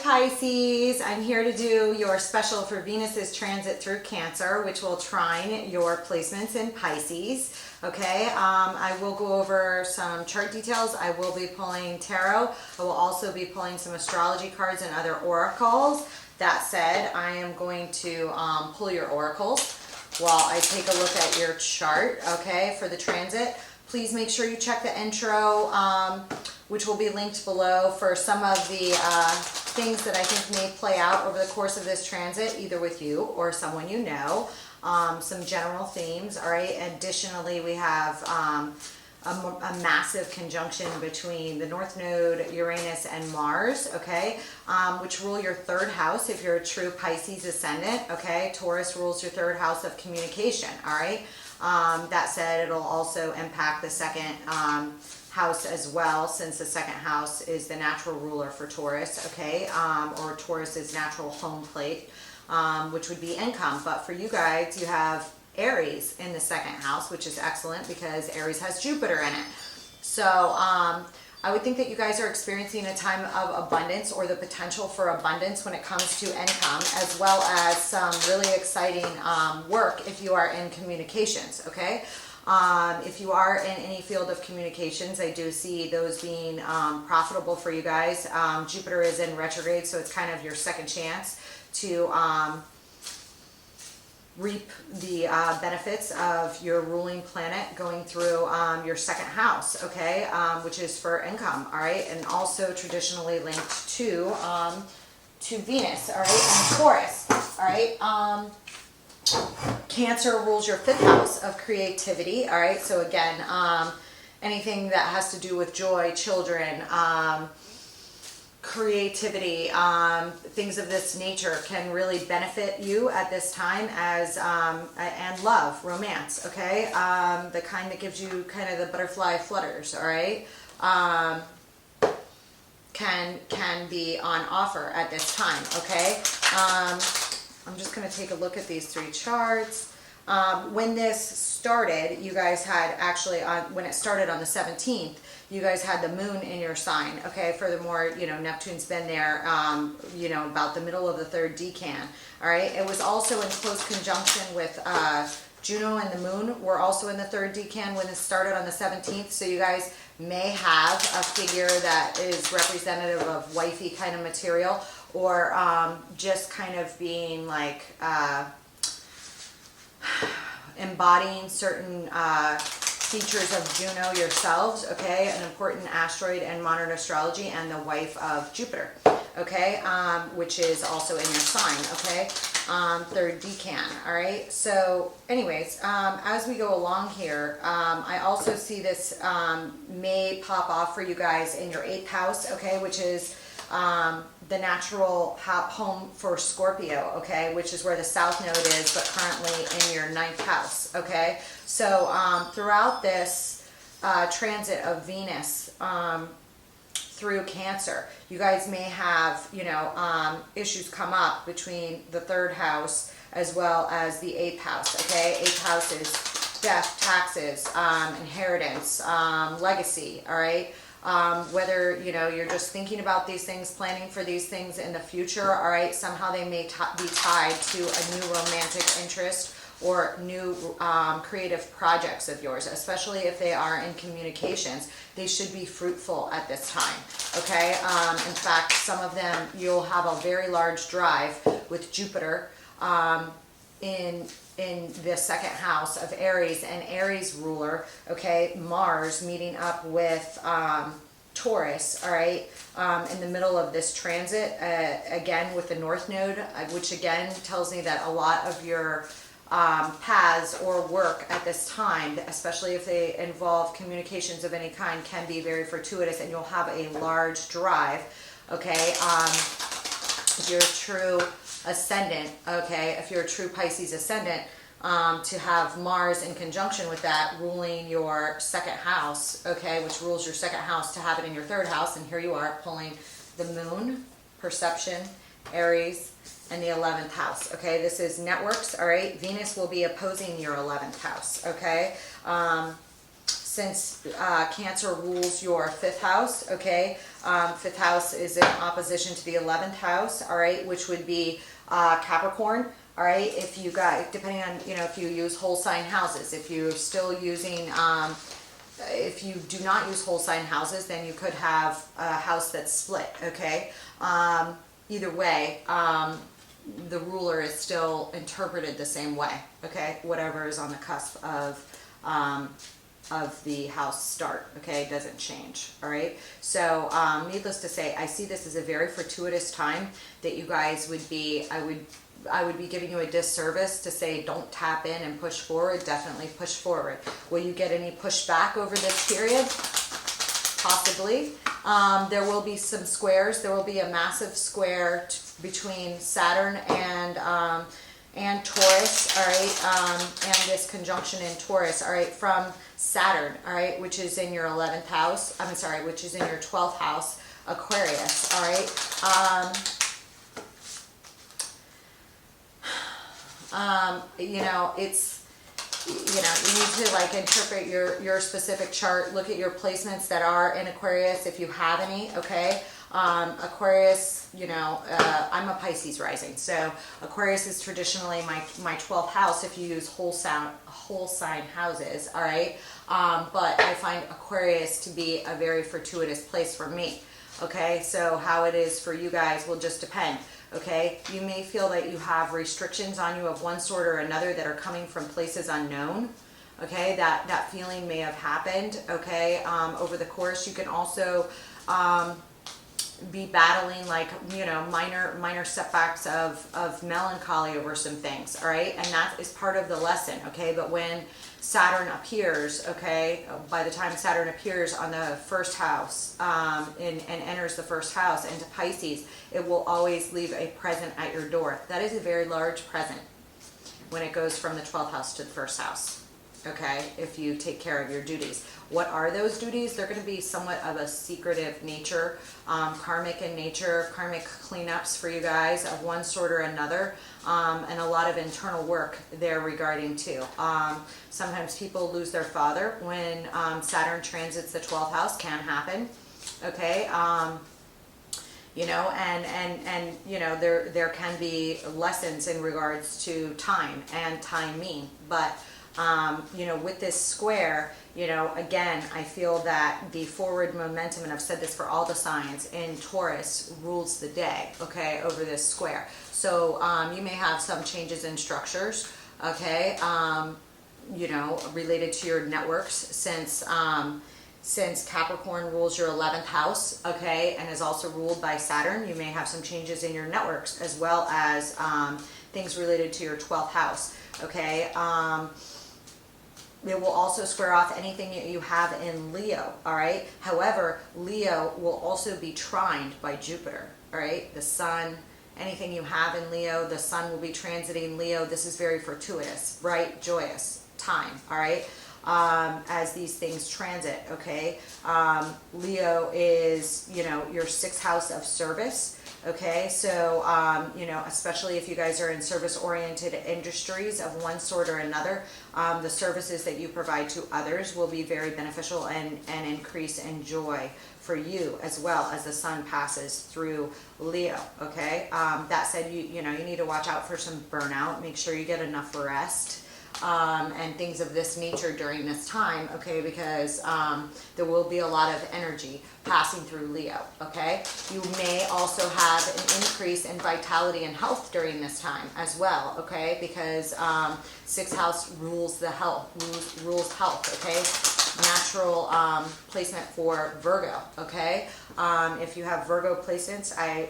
Pisces, I'm here to do your special for Venus's transit through Cancer, which will trine your placements in Pisces. Okay, I will go over some chart details. I will be pulling tarot. I will also be pulling some astrology cards and other oracles. That said, I am going to pull your oracles while I take a look at your chart, okay, for the transit. Please make sure you check the intro, which will be linked below, for some of the things that I think may play out over the course of this transit, either with you or someone you know. Some general themes, all right? Additionally, we have a massive conjunction between the North Node, Uranus, and Mars, okay? Which rule your third house if you're a true Pisces ascendant, okay? Taurus rules your third house of communication, all right? That said, it'll also impact the second house as well, since the second house is the natural ruler for Taurus, okay? Or Taurus's natural home plate, which would be income. But for you guys, you have Aries in the second house, which is excellent because Aries has Jupiter in it. So I would think that you guys are experiencing a time of abundance, or the potential for abundance when it comes to income, as well as some really exciting work if you are in communications, okay? If you are in any field of communications, I do see those being profitable for you guys. Jupiter is in retrograde, so it's kind of your second chance to reap the benefits of your ruling planet going through your second house, okay, which is for income, all right, and also traditionally linked to Venus, all right, and Taurus, all right. Cancer rules your fifth house of creativity, all right, so again, anything that has to do with joy, children, creativity, things of this nature can really benefit you at this time, as and love, romance, okay, the kind that gives you kind of the butterfly flutters, all right, can be on offer at this time, okay. I'm just going to take a look at these three charts. When this started, you guys had actually, when it started on the 17th, you guys had the moon in your sign, okay? Furthermore, you know, Neptune's been there, you know, about the middle of the third decan, all right? It was also in close conjunction with Juno, and the moon were also in the third decan when it started on the 17th, so you guys may have a figure that is representative of wifey kind of material, or just kind of being like embodying certain features of Juno yourselves, okay, an important asteroid in modern astrology, and the wife of Jupiter, okay, which is also in your sign, okay, third decan, all right. So anyways, as we go along here, I also see this may pop off for you guys in your 8th house, okay, which is the natural home for Scorpio, okay, which is where the South Node is, but currently in your 9th house, okay. So throughout this transit of Venus through Cancer, you guys may have, you know, issues come up between the 3rd house as well as the 8th house, okay. 8th house is death, taxes, inheritance, legacy, all right. Whether, you know, you're just thinking about these things, planning for these things in the future, all right, somehow they may be tied to a new romantic interest or new creative projects of yours, especially if they are in communications. They should be fruitful at this time, okay? In fact, some of them, you'll have a very large drive with Jupiter in the second house of Aries, and Aries ruler, okay, Mars, meeting up with Taurus, all right, in the middle of this transit, again with the North Node, which again tells me that a lot of your paths or work at this time, especially if they involve communications of any kind, can be very fortuitous, and you'll have a large drive, okay, if you're a true ascendant, okay, if you're a true Pisces ascendant, to have Mars in conjunction with that ruling your 2nd house, okay, which rules your 2nd house, to have it in your 3rd house, and here you are pulling the moon, perception, Aries, and the 11th house, okay. This is networks, all right. Venus will be opposing your 11th house, okay. since Cancer rules your 5th house, okay? 5th house is in opposition to the 11th house, all right, which would be Capricorn. All right, if you got, depending on, you know, if you use whole sign houses, if you're still using, if you do not use whole sign houses, then you could have a house that's split, okay? Either way, the ruler is still interpreted the same way, okay? Whatever is on the cusp of the house start, okay, it doesn't change, all right? So needless to say, I see this as a very fortuitous time that you guys would be, I would be giving you a disservice to say don't tap in and push forward. Definitely push forward. Will you get any pushback over this period? Possibly. There will be some squares. There will be a massive square between Saturn and Taurus, all right, and this conjunction in Taurus, all right, from Saturn, all right, which is in your 11th house, I'm sorry, which is in your 12th house, Aquarius, all right. You know, it's, you know, you need to like interpret your specific chart, look at your placements that are in Aquarius if you have any, okay? Aquarius, you know, I'm a Pisces rising, so Aquarius is traditionally my 12th house if you use whole sign houses, all right? But I find Aquarius to be a very fortuitous place for me, okay? So how it is for you guys will just depend. Okay, you may feel that you have restrictions on you of one sort or another that are coming from places unknown. Okay, that feeling may have happened, okay, over the course. You can also be battling, like, you know, minor setbacks of melancholy over some things, all right? And that is part of the lesson, okay? But when Saturn appears, okay, by the time Saturn appears on the 1st house and enters the 1st house into Pisces, it will always leave a present at your door. That is a very large present when it goes from the 12th house to the 1st house, okay, if you take care of your duties. What are those duties? They're going to be somewhat of a secretive nature, karmic in nature, karmic cleanups for you guys of one sort or another, and a lot of internal work there regarding too. Sometimes people lose their father when Saturn transits the 12th house, can happen, okay? You know, and you know, there can be lessons in regards to time and timing, but you know, with this square, you know, again, I feel that the forward momentum, and I've said this for all the signs, in Taurus rules the day, okay, over this square. So you may have some changes in structures, okay, you know, related to your networks, since Capricorn rules your 11th house, okay, and is also ruled by Saturn. You may have some changes in your networks as well as things related to your 12th house, okay. It will also square off anything that you have in Leo, all right? However, Leo will also be trined by Jupiter, all right? The sun, anything you have in Leo, the sun will be transiting Leo. This is very fortuitous, bright, joyous time, all right? As these things transit, okay? Leo is, you know, your 6th house of service, okay? So, you know, especially if you guys are in service-oriented industries of one sort or another, the services that you provide to others will be very beneficial and increase in joy for you as well as the sun passes through Leo, okay? That said, you know, you need to watch out for some burnout. Make sure you get enough rest. And things of this nature during this time, okay, because there will be a lot of energy passing through Leo, okay? You may also have an increase in vitality and health during this time as well, okay, because 6th house rules the health, rules health, okay? Natural placement for Virgo, okay? If you have Virgo placements, I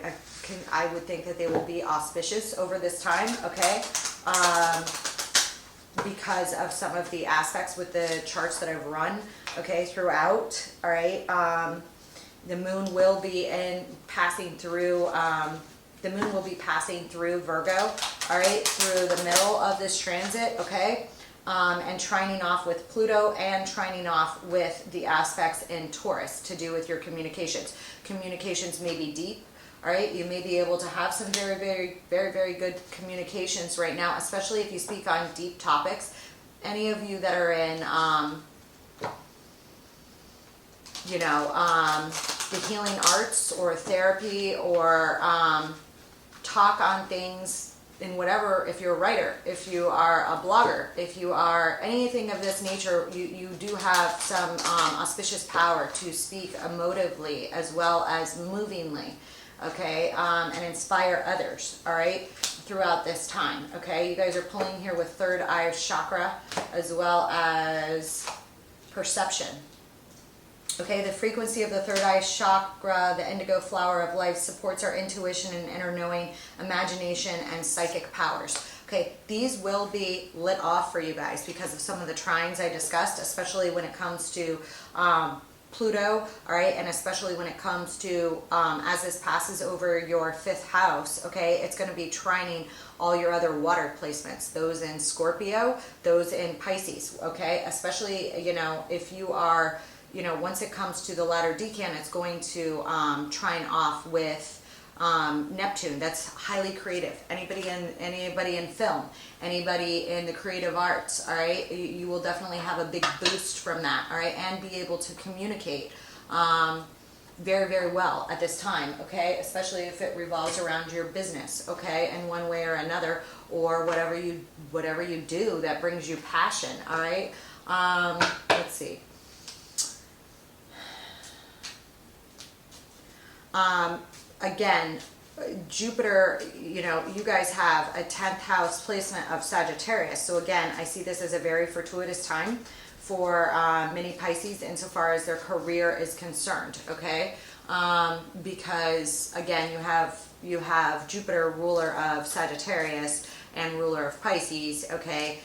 would think that they will be auspicious over this time, okay? Because of some of the aspects with the charts that I've run, okay, throughout, all right? The moon will be passing through, the moon will be passing through Virgo, all right, through the middle of this transit, okay? And trining off with Pluto and trining off with the aspects in Taurus to do with your communications. Communications may be deep. All right, you may be able to have some very good communications right now, especially if you speak on deep topics. Any of you that are in you know, the healing arts or therapy, or talk on things in whatever. If you're a writer, if you are a blogger, if you are anything of this nature, you do have some auspicious power to speak emotively as well as movingly, okay, and inspire others, all right, throughout this time, okay? You guys are pulling here with third eye chakra as well as perception. Okay, the frequency of the third eye chakra, the indigo flower of life, supports our intuition and inner knowing, imagination, and psychic powers. Okay, these will be lit off for you guys because of some of the trines I discussed, especially when it comes to Pluto, all right, and especially when it comes to, as this passes over your 5th house, okay, it's going to be trining all your other water placements, those in Scorpio, those in Pisces, okay, especially, you know, if you are, you know, once it comes to the latter decan, it's going to trine off with Neptune. That's highly creative. Anybody in film, anybody in the creative arts, all right, you will definitely have a big boost from that, all right, and be able to communicate very, very well at this time, okay, especially if it revolves around your business, okay, in one way or another, or whatever you do that brings you passion, all right. Let's see. Again, Jupiter, you know, you guys have a 10th house placement of Sagittarius. So again, I see this as a very fortuitous time for many Pisces insofar as their career is concerned, okay? Because again, you have Jupiter, ruler of Sagittarius and ruler of Pisces, okay?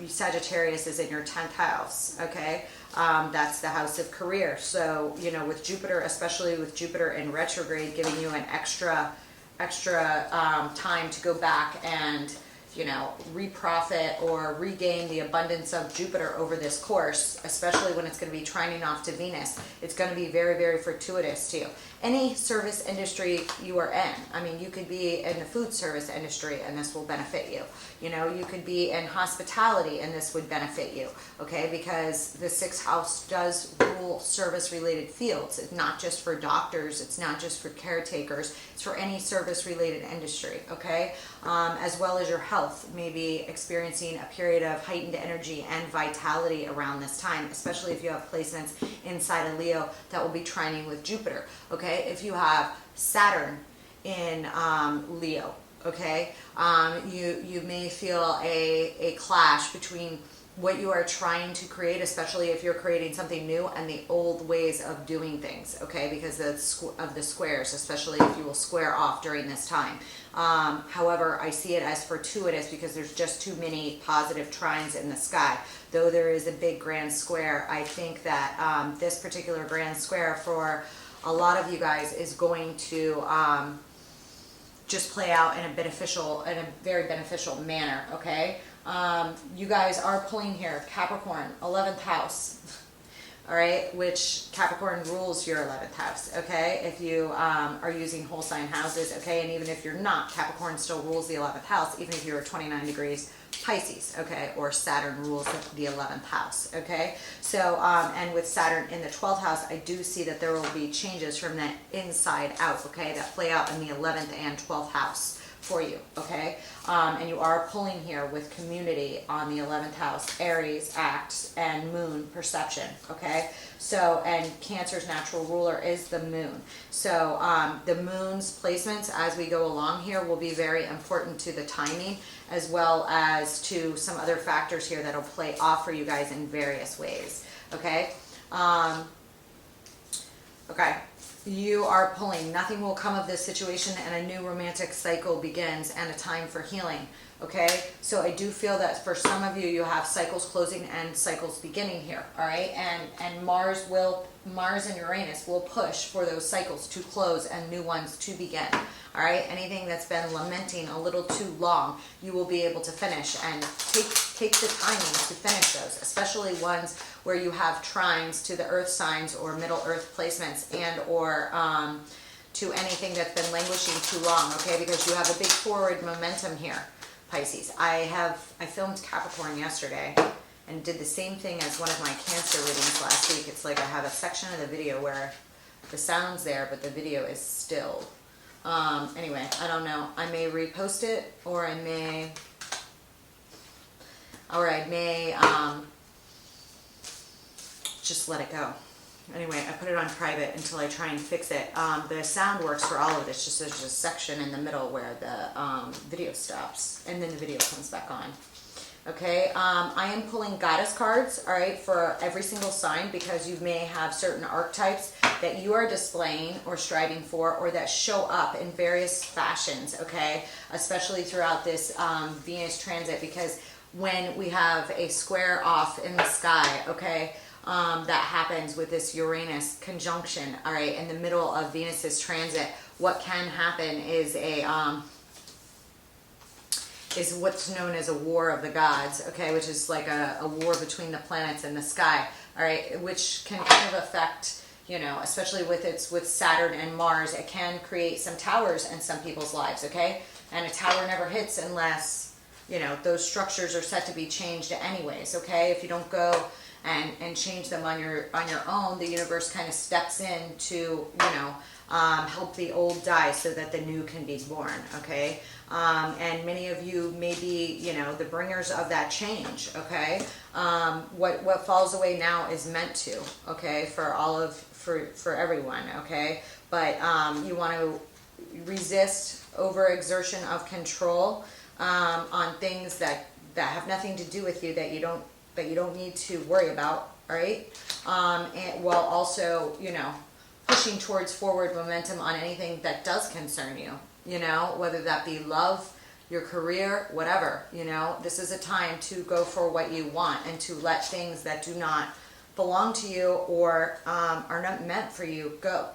Sagittarius is in your 10th house, okay? That's the house of career. So, you know, with Jupiter, especially with Jupiter in retrograde, giving you an extra time to go back and, you know, reprofit or regain the abundance of Jupiter over this course, especially when it's going to be trining off to Venus. It's going to be very, very fortuitous to you. Any service industry you are in, I mean, you could be in the food service industry and this will benefit you. You know, you could be in hospitality and this would benefit you, okay? Because the 6th house does rule service-related fields. It's not just for doctors. It's not just for caretakers. It's for any service-related industry, okay? As well as your health, maybe experiencing a period of heightened energy and vitality around this time, especially if you have placements inside of Leo that will be trining with Jupiter, okay? If you have Saturn in Leo, okay, you may feel a clash between what you are trying to create, especially if you're creating something new, and the old ways of doing things, okay, because of the squares, especially if you will square off during this time. However, I see it as fortuitous because there's just too many positive trines in the sky. Though there is a big grand square, I think that this particular grand square for a lot of you guys is going to just play out in a very beneficial manner, okay? You guys are pulling here, Capricorn, 11th house, all right, which Capricorn rules your 11th house, okay? If you are using whole sign houses, okay, and even if you're not, Capricorn still rules the 11th house, even if you're 29 degrees Pisces, okay, or Saturn rules the 11th house, okay? So, and with Saturn in the 12th house, I do see that there will be changes from the inside out, okay, that play out in the 11th and 12th house for you, okay? And you are pulling here with community on the 11th house, Aries, acts, and moon, perception, okay? So, and Cancer's natural ruler is the moon. So the moon's placements as we go along here will be very important to the timing, as well as to some other factors here that'll play off for you guys in various ways, okay? Okay. You are pulling, nothing will come of this situation, and a new romantic cycle begins and a time for healing, okay? So I do feel that for some of you, you have cycles closing and cycles beginning here, all right? And Mars and Uranus will push for those cycles to close and new ones to begin, all right? Anything that's been lamenting a little too long, you will be able to finish, and take the timing to finish those, especially ones where you have trines to the earth signs or middle earth placements, and or to anything that's been languishing too long, okay? Because you have a big forward momentum here, Pisces. I filmed Capricorn yesterday, and did the same thing as one of my Cancer readings last week. It's like I have a section of the video where the sound's there, but the video is still. Anyway, I don't know. I may repost it, or I may just let it go. Anyway, I put it on private until I try and fix it. The sound works for all of it. It's just there's just a section in the middle where the video stops, and then the video comes back on. Okay, I am pulling goddess cards, all right, for every single sign, because you may have certain archetypes that you are displaying or striving for, or that show up in various fashions, okay, especially throughout this Venus transit, because when we have a square off in the sky, okay, that happens with this Uranus conjunction, all right, in the middle of Venus's transit, what can happen is is what's known as a war of the gods, okay, which is like a war between the planets and the sky, all right, which can kind of affect, you know, especially with Saturn and Mars, it can create some towers in some people's lives, okay, and a tower never hits unless, you know, those structures are set to be changed anyways, okay, if you don't go and change them on your own, the universe kind of steps in to, you know, help the old die so that the new can be born, okay? And many of you may be, you know, the bringers of that change, okay? What falls away now is meant to, okay, for everyone, okay? But you want to resist overexertion of control on things that have nothing to do with you, that you don't need to worry about, all right? And while also, you know, pushing towards forward momentum on anything that does concern you, you know, whether that be love, your career, whatever, you know, this is a time to go for what you want and to let things that do not belong to you or are not meant for you go.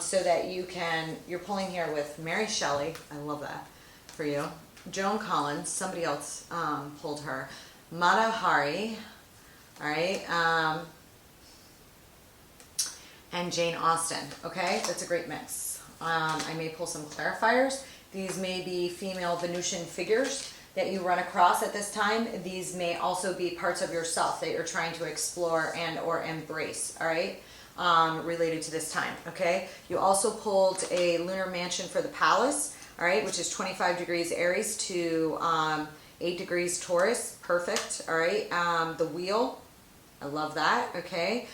So that you're pulling here with Mary Shelley, I love that for you, Joan Collins, somebody else pulled her, Mata Hari, all right, and Jane Austen, okay? That's a great mix. I may pull some clarifiers. These may be female Venusian figures that you run across at this time. These may also be parts of yourself that you're trying to explore and or embrace, all right? Related to this time, okay? You also pulled a lunar mansion for the palace, all right, which is 25 degrees Aries to 8 degrees Taurus, perfect, all right? The wheel, I love that, okay?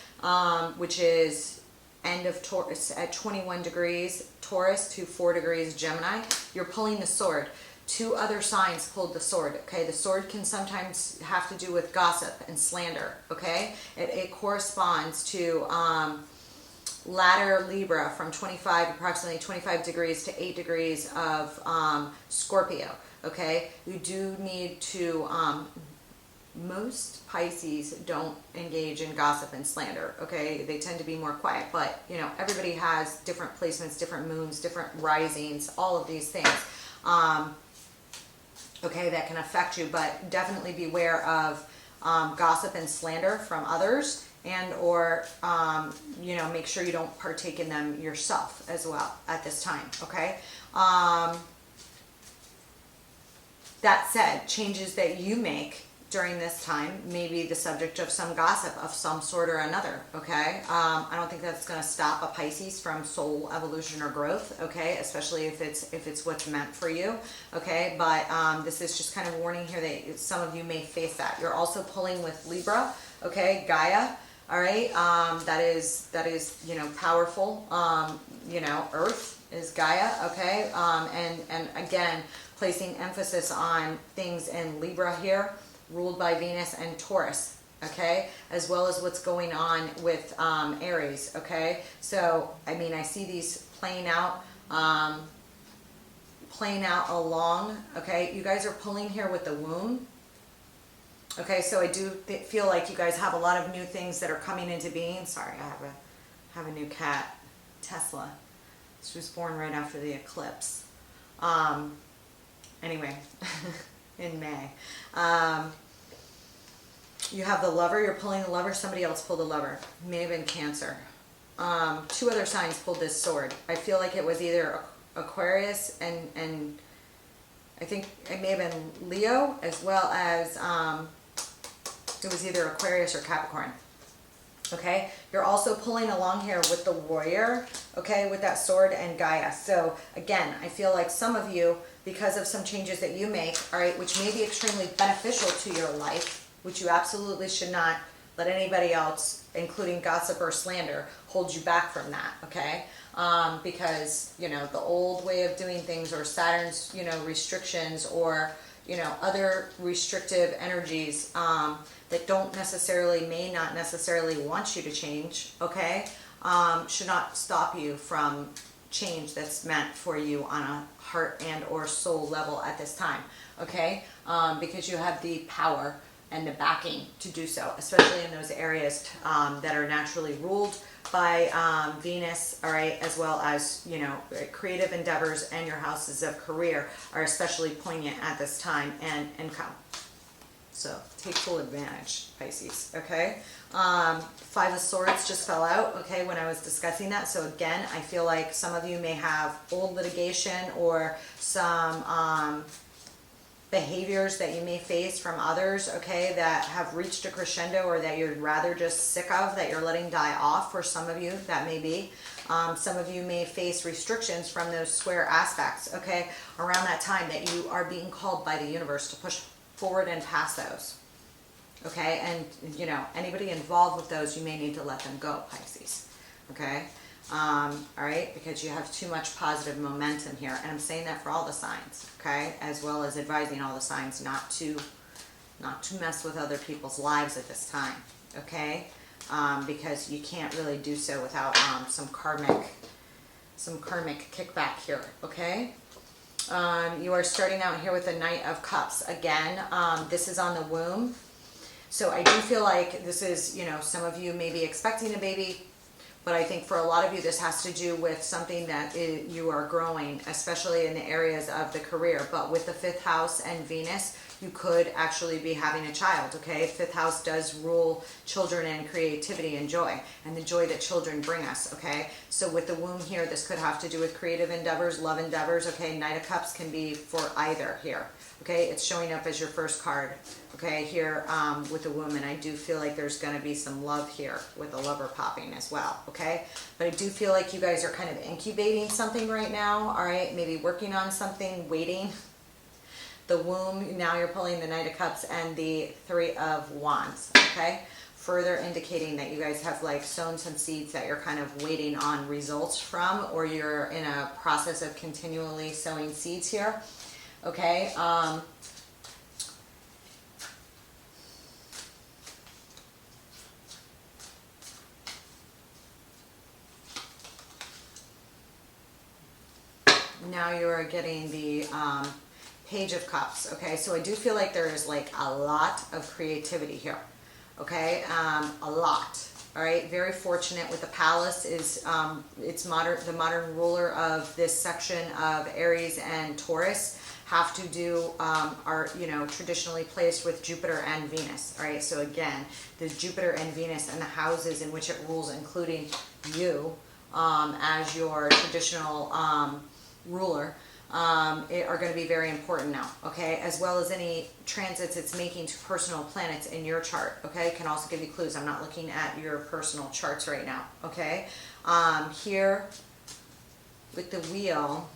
Which is end of Taurus at 21 degrees Taurus to 4 degrees Gemini. You're pulling the sword. Two other signs pulled the sword, okay? The sword can sometimes have to do with gossip and slander, okay? It corresponds to ladder Libra from approximately 25 degrees to 8 degrees of Scorpio, okay? You do need to, most Pisces don't engage in gossip and slander, okay? They tend to be more quiet, but, you know, everybody has different placements, different moons, different risings, all of these things, okay, that can affect you, but definitely beware of gossip and slander from others, and or, you know, make sure you don't partake in them yourself as well at this time, okay? That said, changes that you make during this time may be the subject of some gossip of some sort or another, okay? I don't think that's going to stop a Pisces from soul evolution or growth, okay? Especially if it's what's meant for you, okay? But this is just kind of warning here that some of you may face that. You're also pulling with Libra, okay? Gaia, all right? That is you know, powerful. You know, Earth is Gaia, okay? And again, placing emphasis on things in Libra here, ruled by Venus and Taurus, okay, as well as what's going on with Aries, okay? So, I mean, I see these playing out along, okay? You guys are pulling here with the Wound, okay? So I do feel like you guys have a lot of new things that are coming into being. Sorry, I have a new cat, Tesla. She was born right after the eclipse. Anyway, in May. You have the Lover, you're pulling the Lover, somebody else pulled the Lover. May have been Cancer. Two other signs pulled this sword. I feel like it was either Aquarius and I think it may have been Leo, as well as It was either Aquarius or Capricorn. Okay, you're also pulling along here with the Warrior, okay, with that sword and Gaia. So again, I feel like some of you, because of some changes that you make, all right, which may be extremely beneficial to your life, which you absolutely should not let anybody else, including gossip or slander, hold you back from that, okay? Because, you know, the old way of doing things, or Saturn's, you know, restrictions, or, you know, other restrictive energies that don't necessarily, may not necessarily want you to change, okay, should not stop you from change that's meant for you on a heart and or soul level at this time, okay, because you have the power and the backing to do so, especially in those areas that are naturally ruled by Venus, all right, as well as, you know, creative endeavors, and your houses of career are especially poignant at this time, and income. So take full advantage, Pisces, okay? Five of Swords just fell out, okay, when I was discussing that. So again, I feel like some of you may have old litigation or some behaviors that you may face from others, okay, that have reached a crescendo, or that you're rather just sick of, that you're letting die off. For some of you, that may be. Some of you may face restrictions from those square aspects, okay, around that time, that you are being called by the universe to push forward and past those, okay? And, you know, anybody involved with those, you may need to let them go, Pisces, okay? All right, because you have too much positive momentum here, and I'm saying that for all the signs, okay, as well as advising all the signs not to mess with other people's lives at this time, okay, because you can't really do so without some karmic kickback here, okay. You are starting out here with the Knight of Cups again. This is on the womb, so I do feel like this is, you know, some of you may be expecting a baby. But I think for a lot of you, this has to do with something that you are growing, especially in the areas of the career. But with the 5th house and Venus, you could actually be having a child, okay? 5th house does rule children and creativity and joy, and the joy that children bring us, okay? So with the womb here, this could have to do with creative endeavors, love endeavors, okay? Knight of Cups can be for either here, okay? It's showing up as your first card, okay, here with the womb, and I do feel like there's going to be some love here with the Lover popping as well, okay? But I do feel like you guys are kind of incubating something right now, all right? Maybe working on something, waiting. The womb, now you're pulling the Knight of Cups and the 3 of Wands, okay? Further indicating that you guys have like sown some seeds that you're kind of waiting on results from, or you're in a process of continually sowing seeds here, okay? Now you are getting the Page of Cups, okay? So I do feel like there is like a lot of creativity here, okay? A lot, all right? Very fortunate with the Palace is it's the modern ruler of this section of Aries and Taurus have to do are, you know, traditionally placed with Jupiter and Venus, all right? So again, there's Jupiter and Venus and the houses in which it rules, including you as your traditional ruler, are going to be very important now, okay, as well as any transits it's making to personal planets in your chart, okay, can also give you clues. I'm not looking at your personal charts right now, okay. Here with the wheel,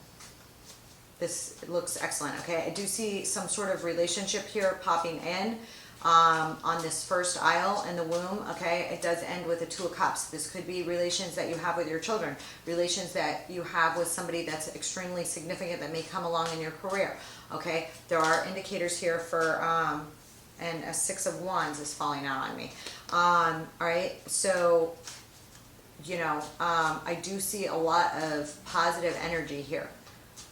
this looks excellent, okay. I do see some sort of relationship here popping in on this first aisle in the womb, okay. It does end with a 2 of Cups. This could be relations that you have with your children, relations that you have with somebody that's extremely significant that may come along in your career, okay. There are indicators here for and a 6 of Wands is falling out on me, all right. So, you know, I do see a lot of positive energy here.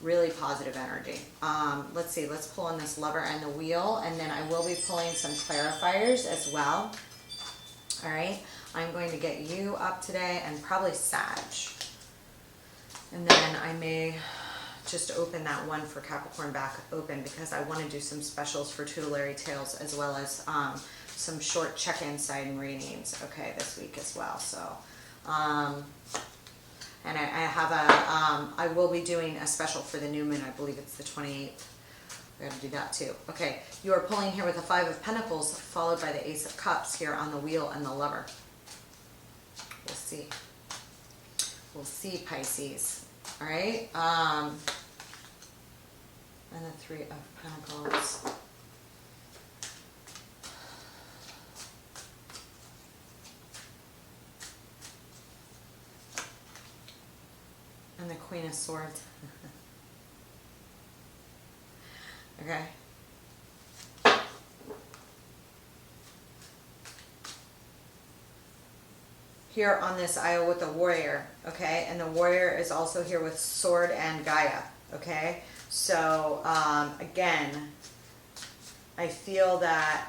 Really positive energy. Let's see, let's pull on this Lover and the Wheel, and then I will be pulling some clarifiers as well. All right, I'm going to get you up today, and probably Sag. And then I may just open that one for Capricorn back open, because I want to do some specials for Tutelary Tales, as well as some short check-in sign readings, okay, this week as well. So and I have I will be doing a special for the new moon. I believe it's the 28th We gotta do that too. Okay, you are pulling here with the Five of Pentacles, followed by the Ace of Cups here on the Wheel and the Lover. We'll see. We'll see, Pisces. All right. And the Three of Pentacles. And the Queen of Swords. Okay. Here on this aisle with the Warrior, okay? And the Warrior is also here with Sword and Gaia, okay? So, again, I feel that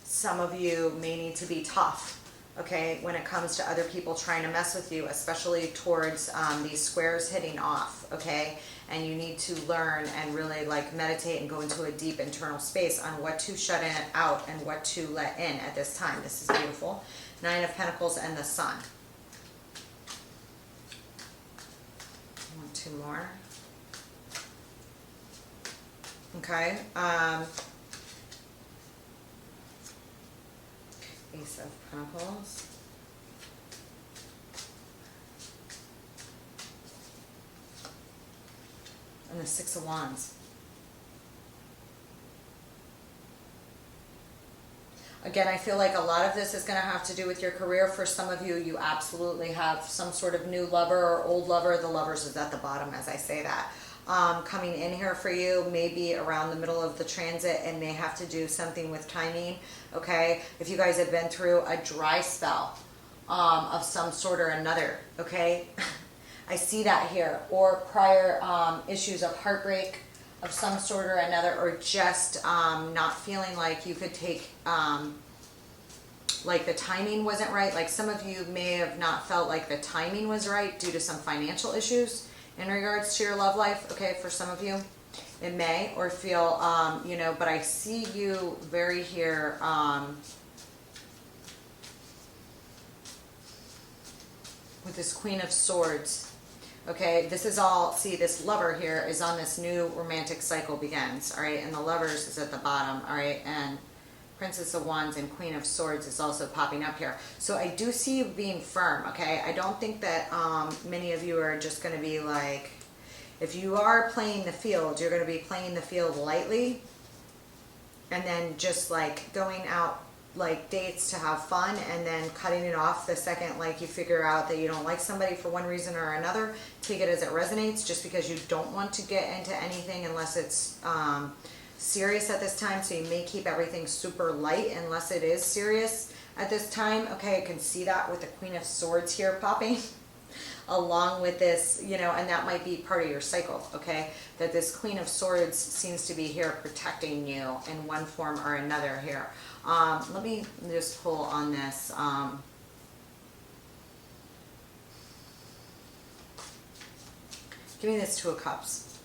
some of you may need to be tough, okay, when it comes to other people trying to mess with you, especially towards these squares hitting off, okay? And you need to learn and really like meditate and go into a deep internal space on what to shut in out and what to let in at this time. This is beautiful. Nine of Pentacles and the Sun. Two more. Okay. Ace of Pentacles. And the Six of Wands. Again, I feel like a lot of this is going to have to do with your career. For some of you, you absolutely have some sort of new lover or old lover. The lovers is at the bottom as I say that. Coming in here for you, maybe around the middle of the transit, and may have to do something with timing, okay? If you guys have been through a dry spell of some sort or another, okay? I see that here. Or prior issues of heartbreak of some sort or another, or just not feeling like you could take, like the timing wasn't right. Like some of you may have not felt like the timing was right due to some financial issues in regards to your love life, okay, for some of you. It may, or feel, you know, but I see you very here, with this Queen of Swords. Okay, this is all, see, this lover here is on this new romantic cycle begins, all right, and the lovers is at the bottom, all right, and Princess of Wands and Queen of Swords is also popping up here. So I do see you being firm, okay? I don't think that many of you are just going to be like, if you are playing the field, you're going to be playing the field lightly, and then just like going out like dates to have fun, and then cutting it off the second like you figure out that you don't like somebody for one reason or another. Take it as it resonates, just because you don't want to get into anything unless it's serious at this time. So you may keep everything super light unless it is serious at this time. Okay, I can see that with the Queen of Swords here popping along with this, you know, and that might be part of your cycle, okay? That this Queen of Swords seems to be here protecting you in one form or another here. Let me just pull on this. Give me this Two of Cups.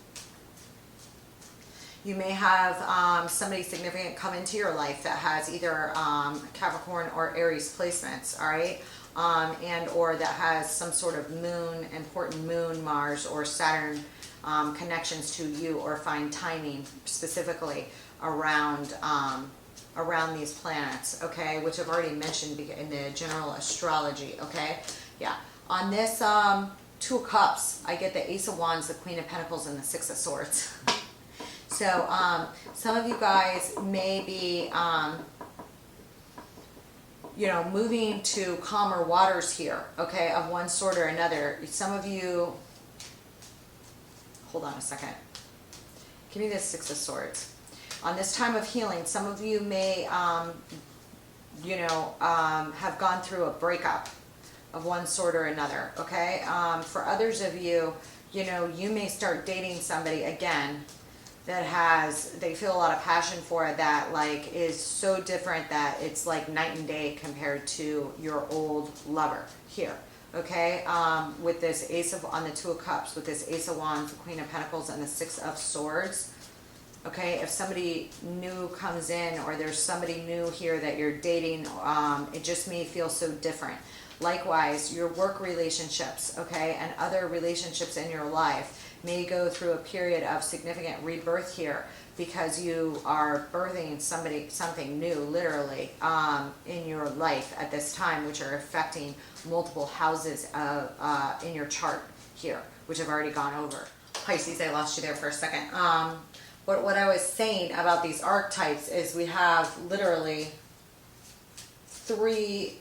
You may have somebody significant come into your life that has either Capricorn or Aries placements, all right? And or that has some sort of moon, important moon, Mars, or Saturn connections to you, or find timing specifically around around these planets, okay, which I've already mentioned in the general astrology, okay? Yeah, on this Two of Cups, I get the Ace of Wands, the Queen of Pentacles, and the Six of Swords. So some of you guys may be, you know, moving to calmer waters here, okay, of one sort or another. Some of you, hold on a second. Give me this Six of Swords. On this time of healing, some of you may, you know, have gone through a breakup of one sort or another, okay? For others of you, you know, you may start dating somebody again that has, they feel a lot of passion for it, that like is so different that it's like night and day compared to your old lover here, okay? With this Ace of, on the Two of Cups, with this Ace of Wands, the Queen of Pentacles, and the Six of Swords, okay? If somebody new comes in, or there's somebody new here that you're dating, it just may feel so different. Likewise, your work relationships, okay, and other relationships in your life, may go through a period of significant rebirth here, because you are birthing something new, literally, in your life at this time, which are affecting multiple houses in your chart here, which I've already gone over. Pisces, I lost you there for a second. But what I was saying about these archetypes is we have literally 3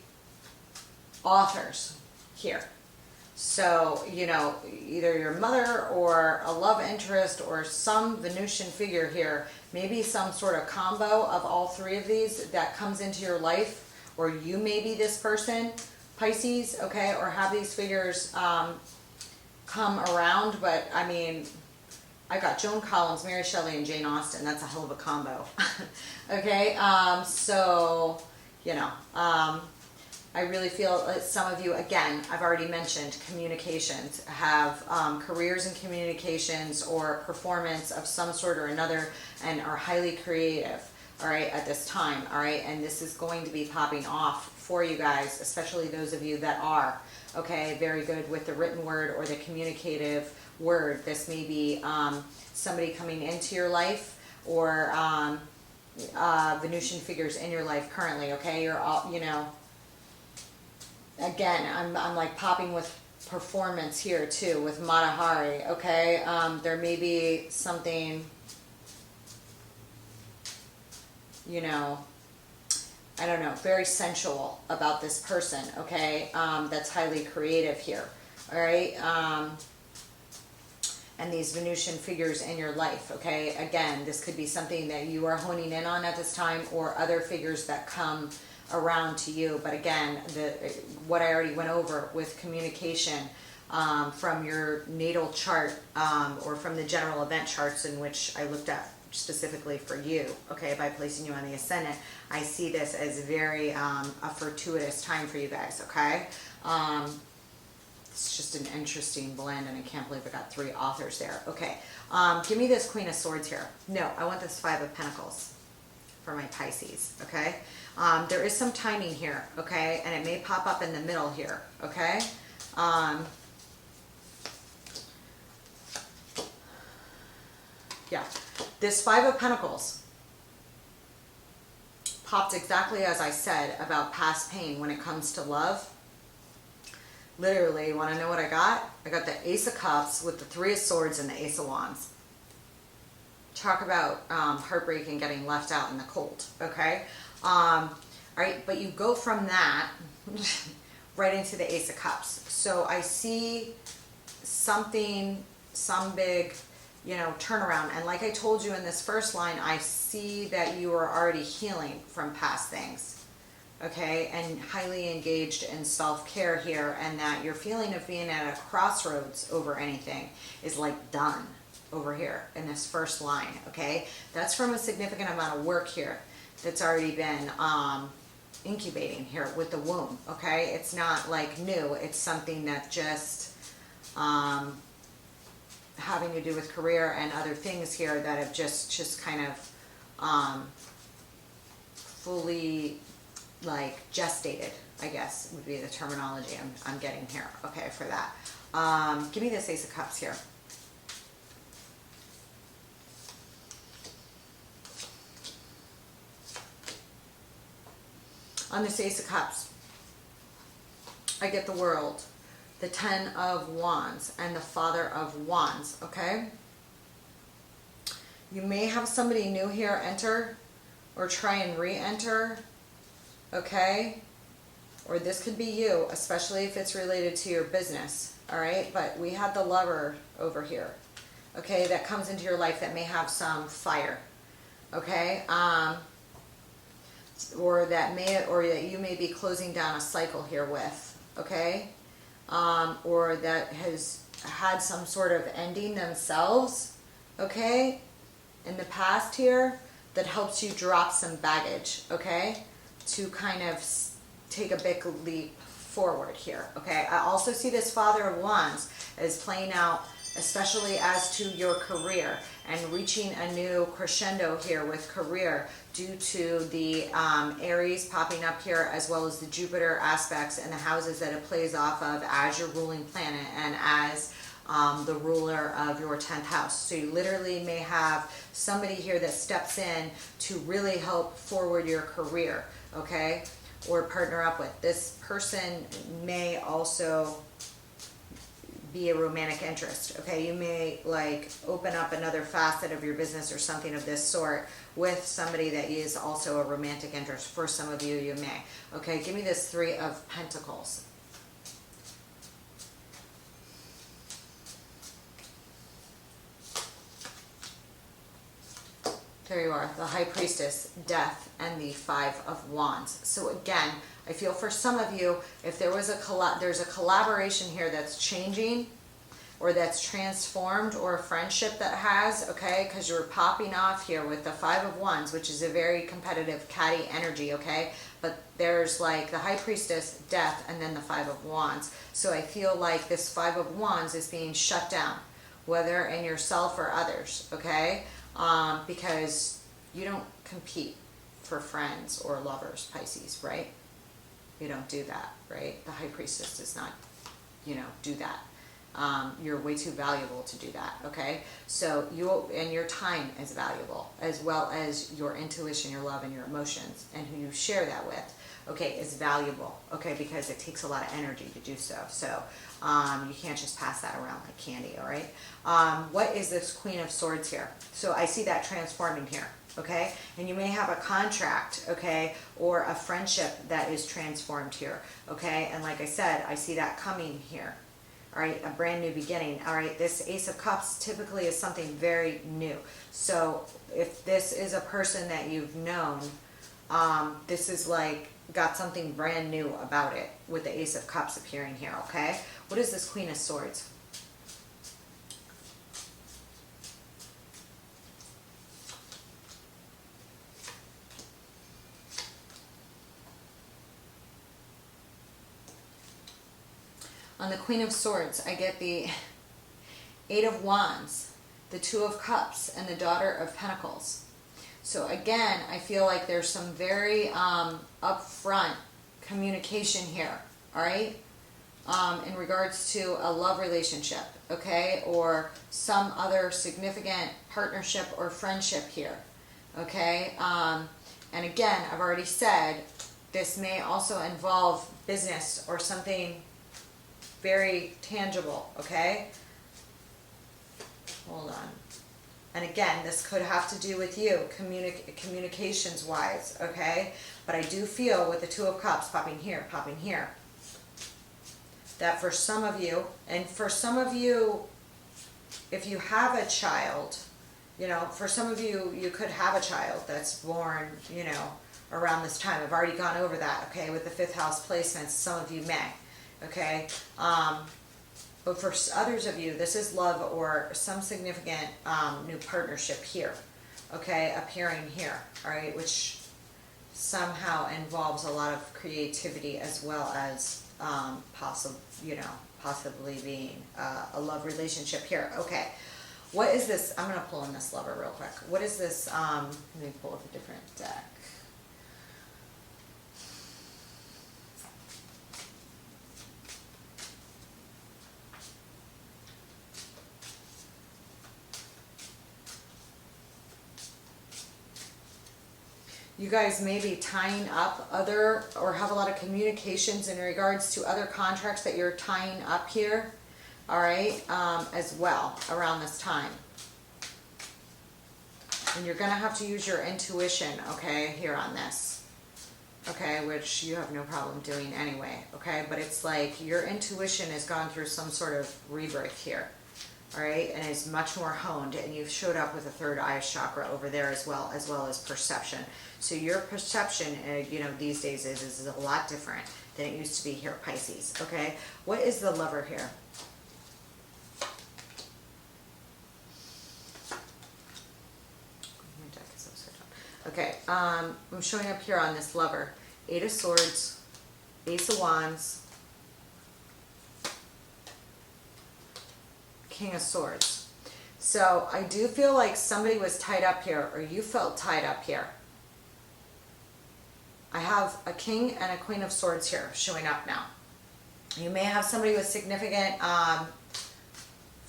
authors here. So, you know, either your mother or a love interest or some Venusian figure here, maybe some sort of combo of all 3 of these that comes into your life, or you may be this person, Pisces, okay, or have these figures come around. But I mean, I got Joan Collins, Mary Shelley, and Jane Austen. That's a hell of a combo. Okay, so, you know, I really feel that some of you, again, I've already mentioned communications, have careers in communications or performance of some sort or another, and are highly creative, all right, at this time, all right? And this is going to be popping off for you guys, especially those of you that are, okay, very good with the written word or the communicative word. This may be somebody coming into your life, or Venusian figures in your life currently, okay? You're all, you know, again, I'm like popping with performance here too, with Mata Hari, okay? There may be something, you know, I don't know, very sensual about this person, okay? That's highly creative here, all right? And these Venusian figures in your life, okay? Again, this could be something that you are honing in on at this time, or other figures that come around to you. But again, what I already went over with communication from your natal chart, or from the general event charts in which I looked at specifically for you, okay, by placing you on the ascendant, I see this as very a fortuitous time for you guys, okay? It's just an interesting blend, and I can't believe I got 3 authors there. Okay, give me this Queen of Swords here. No, I want this 5 of Pentacles for my Pisces, okay? There is some timing here, okay? And it may pop up in the middle here, okay? Yeah, this 5 of Pentacles popped exactly as I said about past pain when it comes to love. Literally, you want to know what I got? I got the Ace of Cups with the 3 of Swords and the Ace of Wands. Talk about heartbreak and getting left out in the cold, okay? All right, but you go from that right into the Ace of Cups. So I see something, some big, you know, turnaround. And like I told you in this first line, I see that you are already healing from past things. Okay, and highly engaged in self-care here, and that your feeling of being at a crossroads over anything is like done over here in this first line, okay? That's from a significant amount of work here that's already been incubating here with the womb, okay? It's not like new, it's something that just having to do with career and other things here that have just kind of fully like gestated, I guess would be the terminology I'm getting here, okay, for that. Give me this Ace of Cups here. On this Ace of Cups, I get the World, the 10 of Wands, and the Father of Wands, okay? You may have somebody new here enter, or try and re-enter, okay? Or this could be you, especially if it's related to your business, all right? But we have the Lover over here, okay, that comes into your life that may have some fire, okay? Or that you may be closing down a cycle here with, okay? Or that has had some sort of ending themselves, okay, in the past here, that helps you drop some baggage, okay, to kind of take a big leap forward here, okay? I also see this Father of Wands as playing out, especially as to your career, and reaching a new crescendo here with career due to the Aries popping up here, as well as the Jupiter aspects and the houses that it plays off of as your ruling planet, and as the ruler of your 10th house. So you literally may have somebody here that steps in to really help forward your career, okay, or partner up with. This person may also be a romantic interest, okay? You may like open up another facet of your business or something of this sort with somebody that is also a romantic interest. For some of you, you may. Okay, give me this Three of Pentacles. There you are, the High Priestess, Death, and the Five of Wands. So again, I feel for some of you, if there was there's a collaboration here that's changing, or that's transformed, or a friendship that has, okay, because you're popping off here with the Five of Wands, which is a very competitive, catty energy, okay, but there's like the High Priestess, Death, and then the Five of Wands. So I feel like this Five of Wands is being shut down, whether in yourself or others, okay, because you don't compete for friends or lovers, Pisces, right? You don't do that, right? The High Priestess does not, do that. You're way too valuable to do that, okay? So and your time is valuable, as well as your intuition, your love, and your emotions, and who you share that with, okay, is valuable, okay, because it takes a lot of energy to do so. So you can't just pass that around like candy, all right? What is this Queen of Swords here? So I see that transforming here, okay? And you may have a contract, okay, or a friendship that is transformed here, okay? And like I said, I see that coming here. All right, a brand new beginning. All right, this Ace of Cups typically is something very new. So if this is a person that you've known, this is like got something brand new about it with the Ace of Cups appearing here, okay? What is this Queen of Swords? On the Queen of Swords, I get the Eight of Wands, the Two of Cups, and the Daughter of Pentacles. So again, I feel like there's some very upfront communication here, all right? In regards to a love relationship, okay? Or some other significant partnership or friendship here, okay? And again, I've already said, this may also involve business or something very tangible, okay? Hold on. And again, this could have to do with you, communications wise, okay? But I do feel with the Two of Cups popping here, that for some of you, and for some of you, if you have a child, for some of you, you could have a child that's born, around this time. I've already gone over that, okay, with the fifth house placements. Some of you may. Okay, but for others of you, this is love or some significant new partnership here, okay, appearing here, all right, which somehow involves a lot of creativity as well as possibly being a love relationship here. Okay, what is this? I'm going to pull in this lover real quick. What is this? Let me pull up a different deck. You guys may be tying up or have a lot of communications in regards to other contracts that you're tying up here, all right, as well around this time. And you're going to have to use your intuition, okay, here on this, okay, which you have no problem doing anyway, okay, but it's like your intuition has gone through some sort of rebirth here. All right, and is much more honed, and you've showed up with a third eye chakra over there as well as perception. So your perception, these days is a lot different than it used to be here, Pisces. Okay, what is the lover here? My deck is upside down. Okay, I'm showing up here on this lover: Eight of Swords, Ace of Wands, King of Swords. So I do feel like somebody was tied up here, or you felt tied up here. I have a King and a Queen of Swords here showing up now. You may have somebody with significant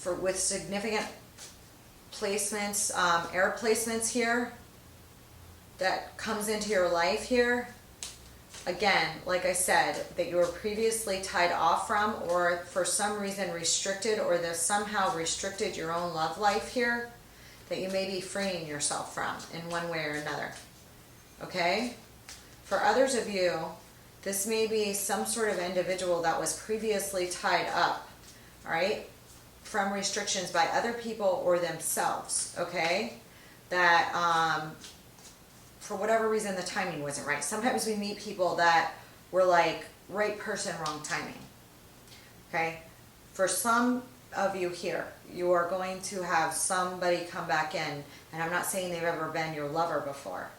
with significant placements, air placements here that comes into your life here. Again, like I said, that you were previously tied off from, or for some reason restricted, or that somehow restricted your own love life here, that you may be freeing yourself from in one way or another. Okay? For others of you, this may be some sort of individual that was previously tied up, all right, from restrictions by other people or themselves, okay? That for whatever reason the timing wasn't right. Sometimes we meet people that were like right person, wrong timing, okay? For some of you here, you are going to have somebody come back in, and I'm not saying they've ever been your lover before.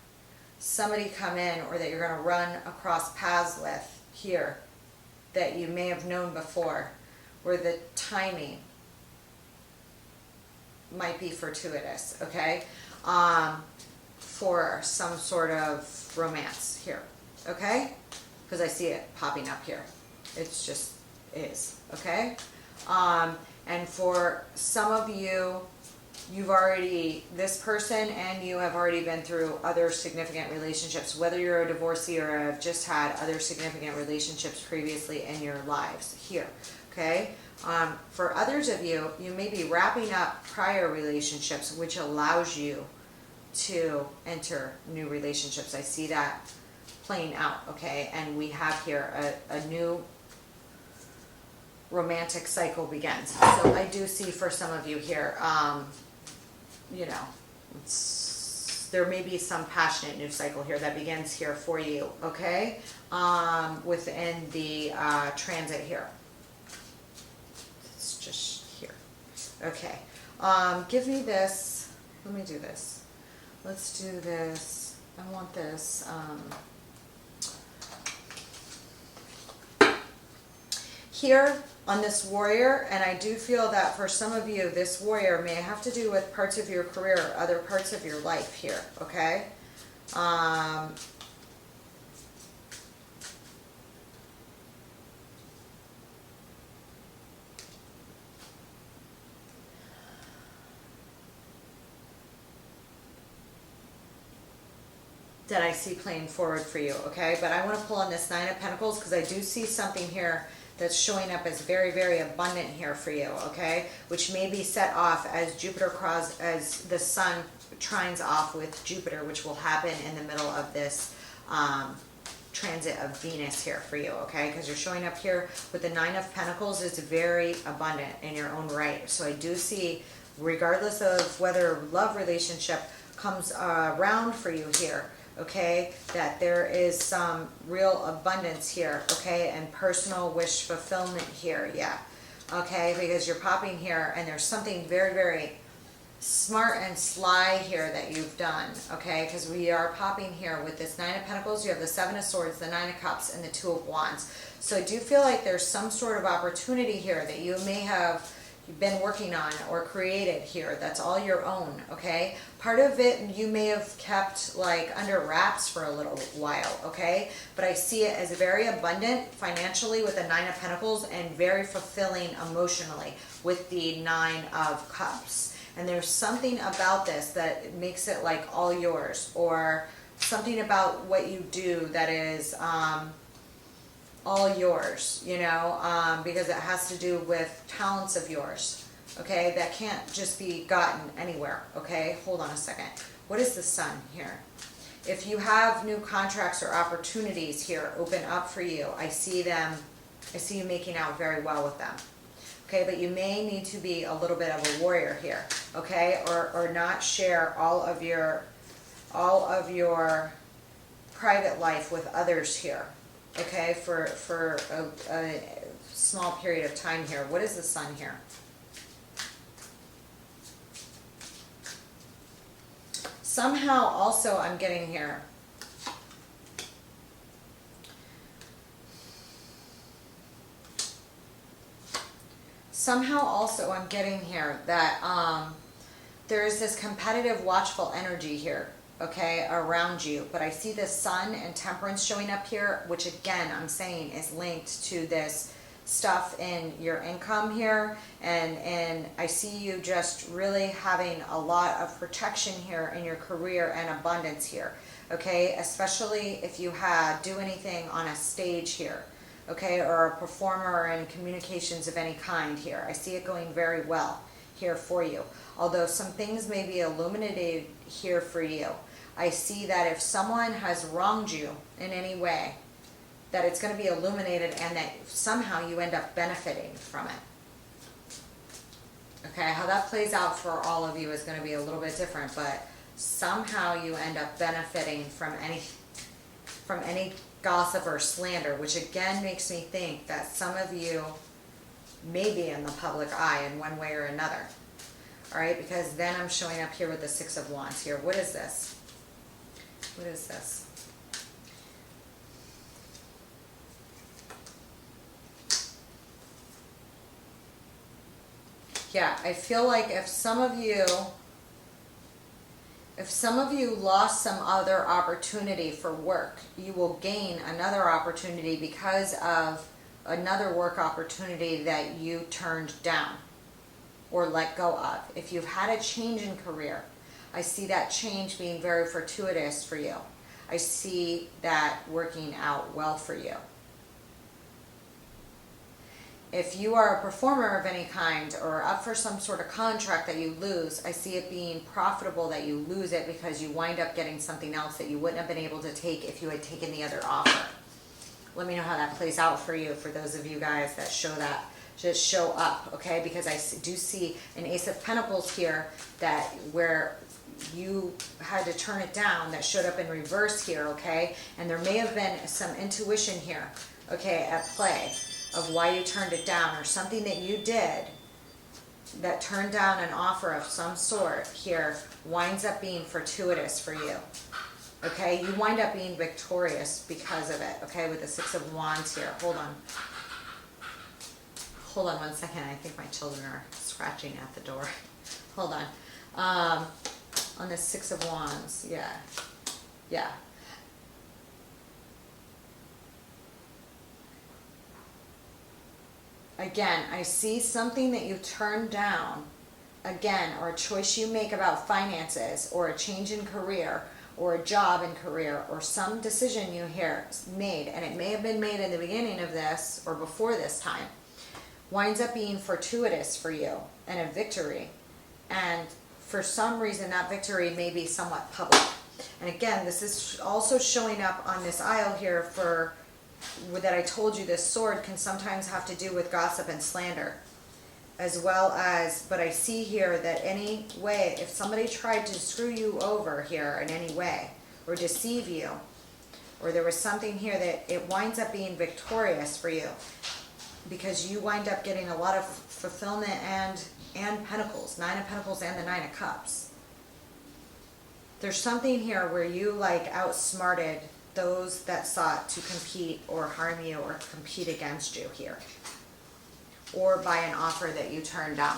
Somebody come in, or that you're going to run across paths with here that you may have known before, where the timing might be fortuitous, okay? For some sort of romance here, okay? Because I see it popping up here. It's just is, okay? And for some of you, you've already, this person and you have already been through other significant relationships, whether you're a divorcee or have just had other significant relationships previously in your lives here, okay? For others of you, you may be wrapping up prior relationships, which allows you to enter new relationships. I see that playing out, okay? And we have here a new romantic cycle begins. So I do see for some of you here, you know, there may be some passionate new cycle here that begins here for you, okay? Within the transit here. It's just here. Okay. Give me this. Let me do this. Let's do this. I want this. Here on this warrior, and I do feel that for some of you, this warrior may have to do with parts of your career or other parts of your life here, okay? That I see playing forward for you, okay? But I want to pull on this Nine of Pentacles because I do see something here that's showing up as very, very abundant here for you, okay? Which may be set off as Jupiter as the Sun trines off with Jupiter, which will happen in the middle of this transit of Venus here for you, okay? Because you're showing up here with the Nine of Pentacles. It's very abundant in your own right. So I do see, regardless of whether love relationship comes around for you here, okay, that there is some real abundance here, okay, and personal wish fulfillment here, yeah, okay, because you're popping here and there's something very, very smart and sly here that you've done, okay, because we are popping here with this Nine of Pentacles. You have the Seven of Swords, the Nine of Cups, and the Two of Wands. So I do feel like there's some sort of opportunity here that you may have been working on or created here that's all your own, okay? Part of it you may have kept like under wraps for a little while, okay? But I see it as very abundant financially with the Nine of Pentacles and very fulfilling emotionally with the Nine of Cups. And there's something about this that makes it like all yours, or something about what you do that is all yours, you know, because it has to do with talents of yours, okay, that can't just be gotten anywhere, okay? Hold on a second. What is the Sun here? If you have new contracts or opportunities here open up for you, I see them, I see you making out very well with them, okay? But you may need to be a little bit of a warrior here, okay? Or not share all of your private life with others here, okay, for a small period of time here. What is the Sun here? Somehow also I'm getting here, that there is this competitive, watchful energy here, okay, around you. But I see this Sun and Temperance showing up here, which again, I'm saying is linked to this stuff in your income here, and I see you just really having a lot of protection here in your career and abundance here, okay? Especially if you do anything on a stage here, okay, or a performer in communications of any kind here. I see it going very well here for you, although some things may be illuminated here for you. I see that if someone has wronged you in any way, that it's going to be illuminated and that somehow you end up benefiting from it. Okay, how that plays out for all of you is going to be a little bit different, but somehow you end up benefiting from any gossip or slander, which again makes me think that some of you may be in the public eye in one way or another. All right, because then I'm showing up here with the Six of Wands here. What is this? What is this? Yeah, I feel like if some of you lost some other opportunity for work, you will gain another opportunity because of another work opportunity that you turned down or let go of. If you've had a change in career, I see that change being very fortuitous for you. I see that working out well for you. If you are a performer of any kind or up for some sort of contract that you lose, I see it being profitable that you lose it because you wind up getting something else that you wouldn't have been able to take if you had taken the other offer. Let me know how that plays out for you, for those of you guys that just show up, okay? Because I do see an Ace of Pentacles here that where you had to turn it down, that showed up in reverse here, okay? And there may have been some intuition here, okay, at play, of why you turned it down, or something that you did that turned down an offer of some sort here winds up being fortuitous for you. Okay, you wind up being victorious because of it, okay, with the Six of Wands here. Hold on. Hold on one second. I think my children are scratching at the door. Hold on. On the Six of Wands, yeah. Yeah. Again, I see something that you turned down, again, or a choice you make about finances, or a change in career, or a job in career, or some decision you made, and it may have been made in the beginning of this, or before this time, winds up being fortuitous for you, and a victory. And for some reason, that victory may be somewhat public. And again, this is also showing up on this aisle here for that I told you. This sword can sometimes have to do with gossip and slander, as well as, but I see here that any way, if somebody tried to screw you over here in any way, or deceive you, or there was something here, that it winds up being victorious for you, because you wind up getting a lot of fulfillment and Pentacles, Nine of Pentacles and the Nine of Cups. There's something here where you like outsmarted those that sought to compete or harm you or compete against you here, or by an offer that you turned down.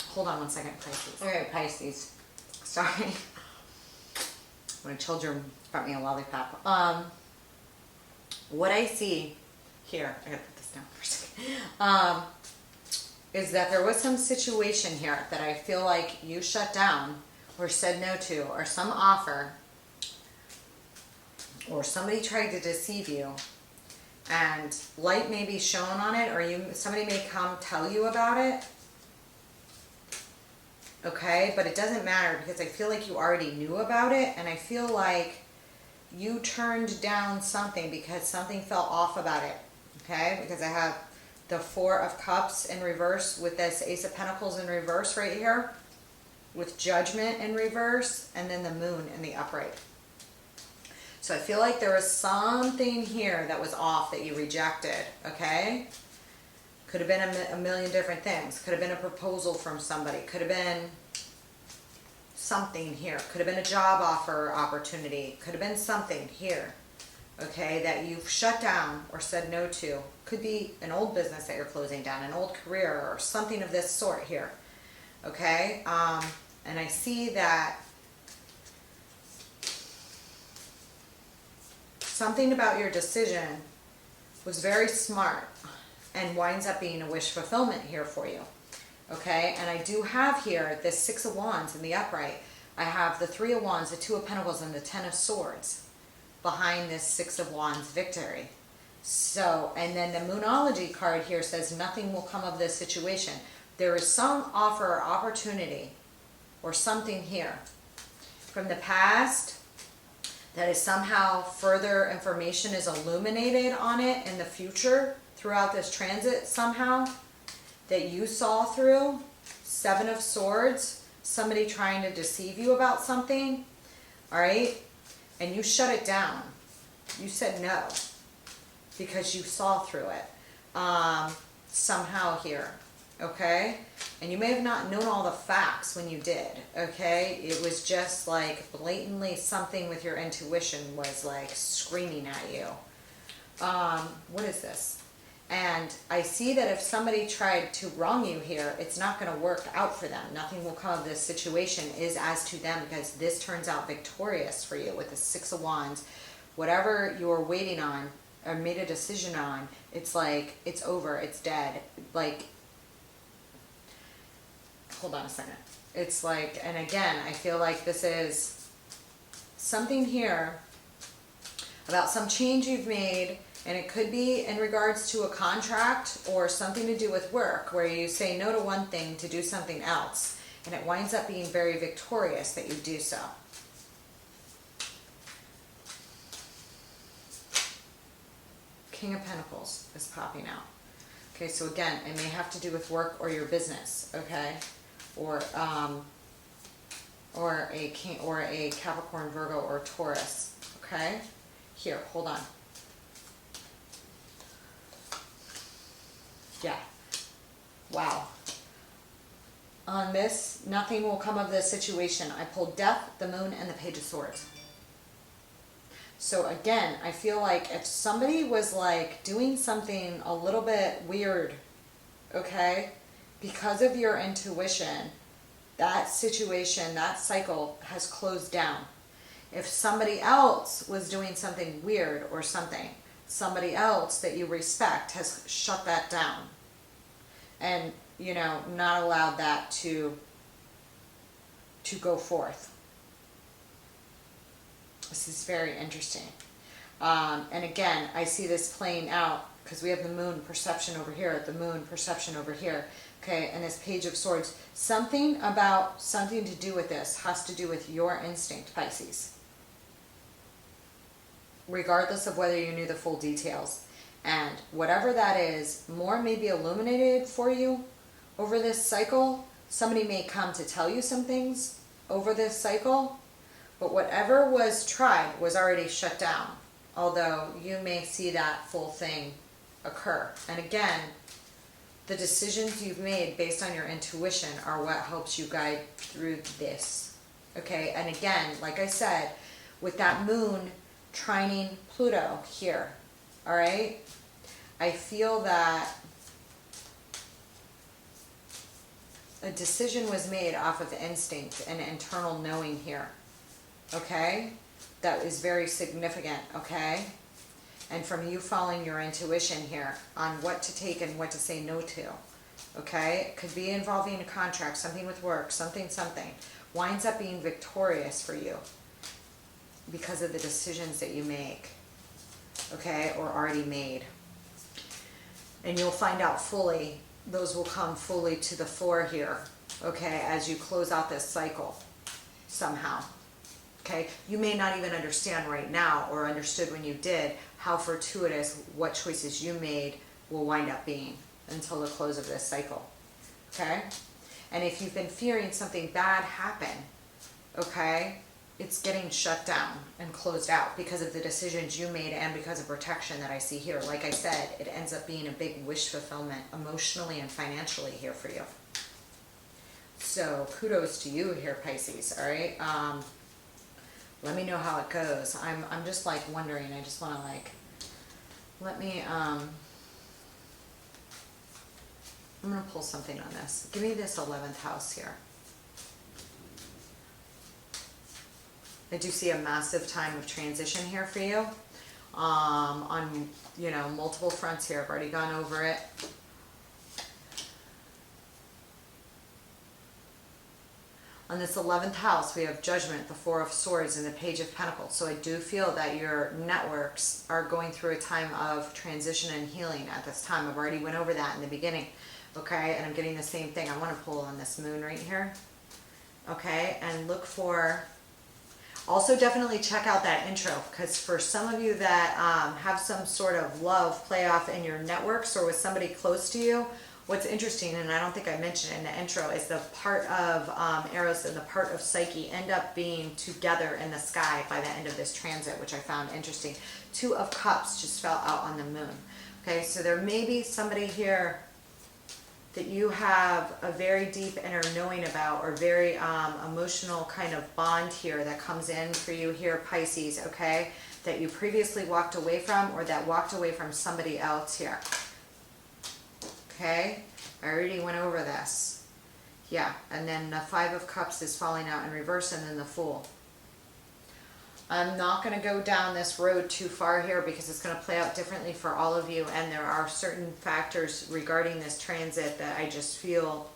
Hold on one second, Pisces. Okay, Pisces. Sorry. My children brought me a lollipop. What I see here, I gotta put this down for a second, is that there was some situation here that I feel like you shut down or said no to, or some offer, or somebody tried to deceive you, and light may be shown on it, or somebody may come tell you about it. Okay, but it doesn't matter, because I feel like you already knew about it, and I feel like you turned down something because something felt off about it. Okay, because I have the Four of Cups in reverse with this Ace of Pentacles in reverse right here, with Judgment in reverse, and then the Moon in the upright. So I feel like there was something here that was off that you rejected, okay? Could have been a million different things. Could have been a proposal from somebody. Could have been something here. Could have been a job offer opportunity. Could have been something here, okay, that you've shut down or said no to. Could be an old business that you're closing down, an old career, or something of this sort here, okay? And I see that something about your decision was very smart and winds up being a wish fulfillment here for you. Okay, and I do have here this Six of Wands in the upright. I have the Three of Wands, the Two of Pentacles, and the Ten of Swords behind this Six of Wands victory. So, and then the Moonology card here says nothing will come of this situation. There is some offer or opportunity or something here from the past that is somehow further information is illuminated on it in the future throughout this transit somehow that you saw through. Seven of Swords, somebody trying to deceive you about something, all right? And you shut it down. You said no because you saw through it somehow here, okay? And you may have not known all the facts when you did, okay? It was just like blatantly something with your intuition was like screaming at you. What is this? And I see that if somebody tried to wrong you here, it's not going to work out for them. Nothing will come of this situation is as to them, because this turns out victorious for you with the Six of Wands. Whatever you're waiting on or made a decision on, it's like, it's over, it's dead. Like, hold on a second. It's like, and again, I feel like this is something here about some change you've made. And it could be in regards to a contract or something to do with work, where you say no to one thing to do something else. And it winds up being very victorious that you do so. King of Pentacles is popping out. Okay, so again, it may have to do with work or your business, okay? Or a king, or a Capricorn, Virgo, or Taurus, okay? Here, hold on. Yeah. Wow. On this, nothing will come of this situation. I pulled Death, the Moon, and the Page of Swords. So again, I feel like if somebody was like doing something a little bit weird, okay, because of your intuition, that situation, that cycle has closed down. If somebody else was doing something weird or something, somebody else that you respect has shut that down and, you know, not allowed that to go forth. This is very interesting. And again, I see this playing out because we have the Moon perception over here, the Moon perception over here. Okay, and this Page of Swords. Something about something to do with this has to do with your instinct, Pisces. Regardless of whether you knew the full details. And whatever that is, more may be illuminated for you over this cycle. Somebody may come to tell you some things over this cycle. But whatever was tried was already shut down. Although you may see that full thing occur. And again, the decisions you've made based on your intuition are what helps you guide through this. Okay, and again, like I said, with that Moon trining Pluto here, all right, I feel that a decision was made off of instinct and internal knowing here, okay, that is very significant, okay, and from you following your intuition here on what to take and what to say no to, okay. It could be involving a contract, something with work, something, winds up being victorious for you because of the decisions that you make, okay, or already made. And you'll find out fully, those will come fully to the fore here, okay, as you close out this cycle somehow. Okay, you may not even understand right now, or understood when you did, how fortuitous what choices you made will wind up being until the close of this cycle. Okay, and if you've been fearing something bad happen, okay, it's getting shut down and closed out because of the decisions you made and because of protection that I see here. Like I said, it ends up being a big wish fulfillment emotionally and financially here for you. So kudos to you here, Pisces. All right. Let me know how it goes. I'm just like wondering. I just want to like, let me, I'm going to pull something on this. Give me this 11th house here. I do see a massive time of transition here for you. on, you know, multiple fronts here. I've already gone over it. On this 11th house, we have Judgment, the Four of Swords, and the Page of Pentacles. So I do feel that your networks are going through a time of transition and healing at this time. I've already went over that in the beginning. Okay, and I'm getting the same thing. I want to pull on this moon right here. Okay, and look for... Also, definitely check out that intro, because for some of you that have some sort of love play off in your networks or with somebody close to you, what's interesting, and I don't think I mentioned it in the intro, is the part of Eros and the part of Psyche end up being together in the sky by the end of this transit, which I found interesting. Two of Cups just fell out on the moon. Okay, so there may be somebody here that you have a very deep inner knowing about, or very emotional kind of bond here that comes in for you here, Pisces, okay? That you previously walked away from, or that walked away from somebody else here. Okay, I already went over this. Yeah, and then the Five of Cups is falling out in reverse, and then the Fool. I'm not going to go down this road too far here because it's going to play out differently for all of you, and there are certain factors regarding this transit that I just feel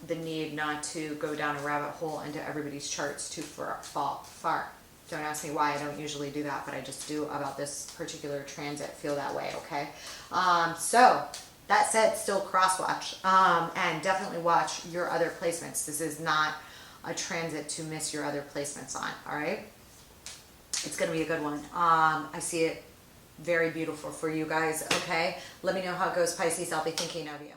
the need not to go down a rabbit hole into everybody's charts too far. Don't ask me why. I don't usually do that, but I just do about this particular transit feel that way, okay? So... that said, still cross watch, and definitely watch your other placements. This is not a transit to miss your other placements on, all right? It's going to be a good one. I see it very beautiful for you guys, okay? Let me know how it goes, Pisces. I'll be thinking of you.